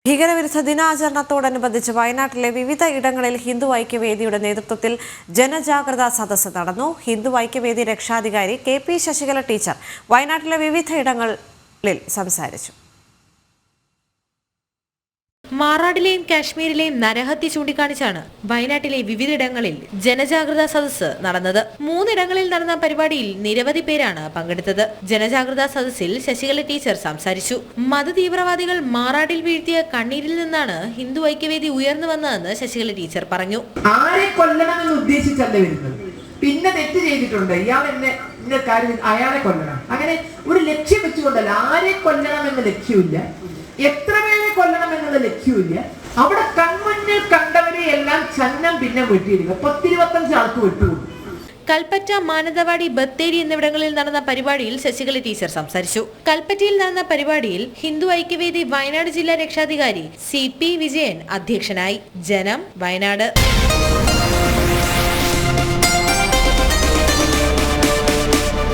ഭീകരവിരുദ്ധ ദിനാചരണത്തോടനുബന്ധിച്ച് വയനാട്ടിലെ വിവിധ ഇടങ്ങളിൽ ഹിന്ദു ഐക്യവേദിയുടെ നേതൃത്വത്തിൽ ജനജാഗ്രതാ സദസ്സ് നടന്നു. ഹിന്ദു ഐക്യവേദി രക്ഷാധികാരി KP ശശികല ടീച്ചർ വയനാട്ടിലെ വിവിധ ഇടങ്ങളിൽ സംസാരിച്ചു. മാറാടിലെയും കാശ്മീരിലെയും നരഹത്യ ചൂണ്ടിക്കാണിച്ചാണ് വയനാട്ടിലെ വിവിധയിടങ്ങളിൽ ജനജാഗ്രതാ സദസ്സ് നടന്നത്. 3 ഇടങ്ങളിൽ നടന്ന പരിപാടിയിൽ നിരവധി പേരാണ് പങ്കെടുത്തത്. ജനജാഗ്രതാ സദസ്സിൽ ശശികല ടീച്ചർ സംസാരിച്ചു. മതതീവ്രവാദികൾ മാറാടിൽ വീഴ്ത്തിയ കണ്ണീരിൽ നിന്നാണ് ഹിന്ദു ഐക്യവേദി ഉയർന്നു വന്നതെന്ന് ശശികല ടീച്ചർ പറഞ്ഞു. ആരെ കൊല്ലണമെന്ന് ഉദ്ദേശിച്ചല്ല വരുന്നത്, പിന്നെ തെറ്റ് ചെയ്തിട്ടുണ്ട്, ഇയാൾ എന്നെ കാര്യം അയാളെ കൊല്ലണം, അങ്ങനെ ഒരു ലക്ഷ്യം വെച്ചുകൊണ്ടല്ല. ആരെ കൊല്ലണം എന്ന ലക്ഷ്യമില്ല, എത്ര പേരെ കൊല്ലണം എന്നുള്ള ലക്ഷ്യമില്ല. അവിടെ കൺമുന്നിൽ കണ്ടവരെ എല്ലാം ചന്നം പിന്നെ വെട്ടിയെടുക്കുക. 10-25 ആൾക്ക് വിട്ടുകൊടുക്കും. കൽപ്പറ്റ, മാനന്തവാടി, ബത്തേരി എന്നിവിടങ്ങളിൽ നടന്ന പരിപാടിയിൽ ശശികല ടീച്ചർ സംസാരിച്ചു. കൽപ്പറ്റയിൽ നടന്ന പരിപാടിയിൽ ഹിന്ദു ഐക്യവേദി വയനാട് ജില്ലാ രക്ഷാധികാരി CP വിജയൻ അധ്യക്ഷനായി. ജനം, വയനാട്.